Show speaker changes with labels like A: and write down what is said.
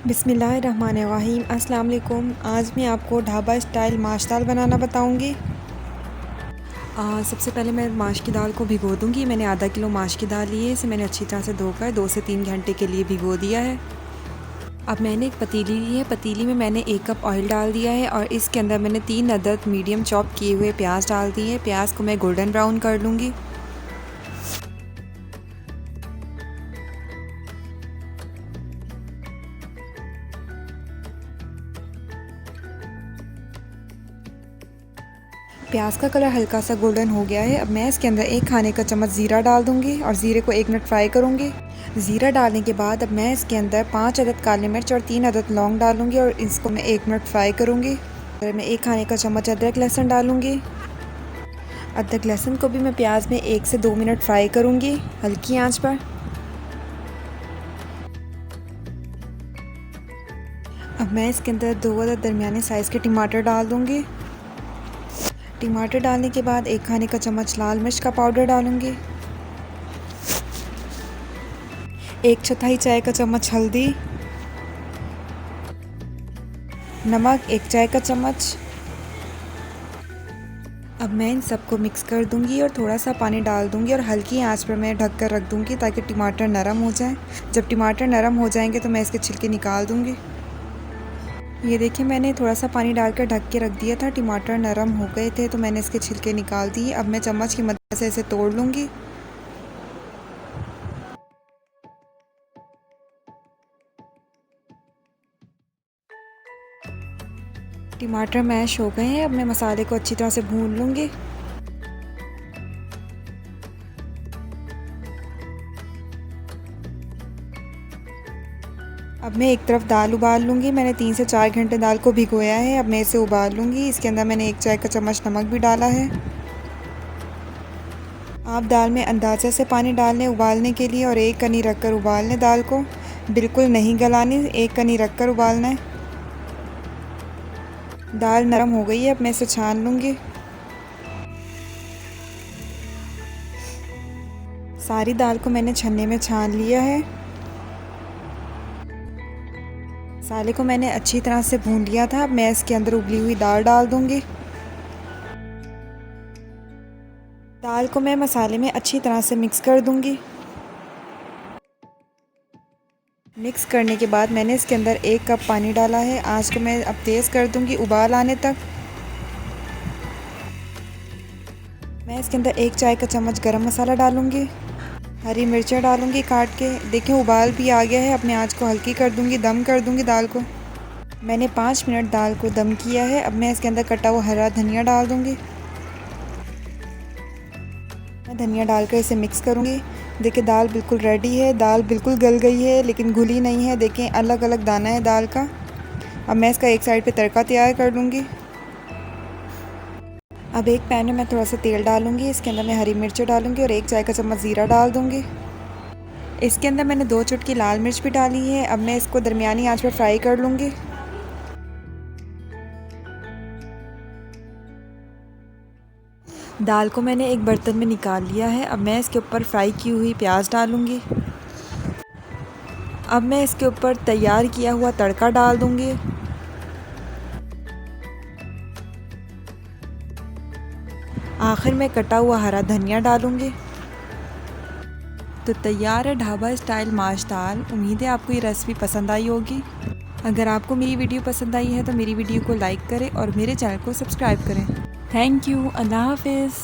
A: बिस्मिल्लाहिर्रहमानिर्रहीम। अस्सलाम वालेकुम। आज मैं आपको ढाबा स्टाइल माश दाल बनाना बताऊंगी। सबसे पहले मैं माश की दाल को भिगो दूंगी। मैंने आधा किलो माश की दाल ली है। इसे मैंने अच्छी तरह से धोकर 2 से 3 घंटे के लिए भिगो दिया है। अब मैंने एक पतीली ली है। पतीली में मैंने 1 कप ऑयल डाल दिया है और इसके अंदर मैंने 3 अदद मीडियम चॉप किए हुए प्याज डाल दिए। प्याज को मैं गोल्डन ब्राउन कर लूँगी। प्याज का कलर हल्का सा गोल्डन हो गया है। अब मैं इसके अंदर 1 खाने का चम्मच ज़ीरा डाल दूंगी और ज़ीरे को 1 मिनट फ्राई करूंगी। ज़ीरा डालने के बाद अब मैं इसके अंदर 5 अदद काली मिर्च और 3 अदद लौंग डालूंगी और इसको मैं 1 मिनट फ्राई करूंगी। फिर मैं 1 खाने का चम्मच अदरक लहसुन डालूंगी। अदरक लहसुन को भी मैं प्याज में 1 से 2 मिनट फ्राई करूंगी हल्की आंच पर। अब मैं इसके अंदर 2 अदद दरमियाने साइज़ के टमाटर डाल दूंगी। टमाटर डालने के बाद 1 खाने का चम्मच लाल मिर्च का पाउडर डालूंगी। 1/4 चाय का चम्मच हल्दी, नमक 1 चाय का चम्मच। अब मैं इन सबको मिक्स कर दूंगी और थोड़ा सा पानी डाल दूंगी और हल्की आंच पर मैं ढक कर रख दूंगी ताकि टमाटर नरम हो जाए। जब टमाटर नरम हो जाएंगे तो मैं इसके छिलके निकाल दूंगी। ये देखिए, मैंने थोड़ा सा पानी डालकर ढक के रख दिया था। टमाटर नरम हो गए थे तो मैंने इसके छिलके निकाल दिए। अब मैं चम्मच की मदद से इसे तोड़ लूँगी। टमाटर मैश हो गए हैं। अब मैं मसाले को अच्छी तरह से भून लूँगी। अब मैं एक तरफ दाल उबाल लूँगी। मैंने 3 से 4 घंटे दाल को भिगोया है। अब मैं इसे उबाल लूँगी। इसके अंदर मैंने 1 चाय का चम्मच नमक भी डाला है। आप दाल में अंदाज़े से पानी डाल लें उबालने के लिए और 1 कनी रखकर उबाल लें। दाल को बिल्कुल नहीं गलानी, 1 कनी रखकर उबालना है। दाल नरम हो गई है। अब मैं इसे छान लूँगी। सारी दाल को मैंने छन्ने में छान लिया है। मसाले को मैंने अच्छी तरह से भून लिया था। अब मैं इसके अंदर उबली हुई दाल डाल दूँगी। दाल को मैं मसाले में अच्छी तरह से मिक्स कर दूँगी। मिक्स करने के बाद मैंने इसके अंदर 1 कप पानी डाला है। आँच को मैं अब तेज़ कर दूँगी उबाल आने तक। मैं इसके अंदर 1 चाय का चम्मच गरम मसाला डालूँगी। हरी मिर्चें डालूँगी काट के। देखिए, उबाल भी आ गया है। अब मैं आँच को हल्की कर दूँगी, दम कर दूँगी दाल को। मैंने 5 मिनट दाल को दम किया है। अब मैं इसके अंदर कटा हुआ हरा धनिया डाल दूँगी। मैं धनिया डालकर इसे मिक्स करूँगी। देखिए, दाल बिल्कुल रेडी है। दाल बिल्कुल गल गई है लेकिन घुली नहीं है। देखें, अलग अलग दाना है दाल का। अब मैं इसका एक साइड पे तड़का तैयार कर लूँगी। अब एक पैन में मैं थोड़ा सा तेल डालूँगी। इसके अंदर मैं हरी मिर्च डालूँगी और 1 चाय का चम्मच ज़ीरा डाल दूँगी। इसके अंदर मैंने 2 चुटकी लाल मिर्च भी डाली है। अब मैं इसको दरमियानी आंच पर फ्राई कर लूँगी। दाल को मैंने एक बर्तन में निकाल लिया है। अब मैं इसके ऊपर फ्राई की हुई प्याज डालूँगी। अब मैं इसके ऊपर तैयार किया हुआ तड़का डाल दूँगी। आखिर में कटा हुआ हरा धनिया डालूँगी। तो तैयार है ढाबा स्टाइल माश दाल। उम्मीद है आपको ये रेसिपी पसंद आई होगी। अगर आपको मेरी वीडियो पसंद आई है तो मेरी वीडियो को लाइक करें और मेरे चैनल को सब्सक्राइब करें। Thank you. अल्लाह हाफिज़।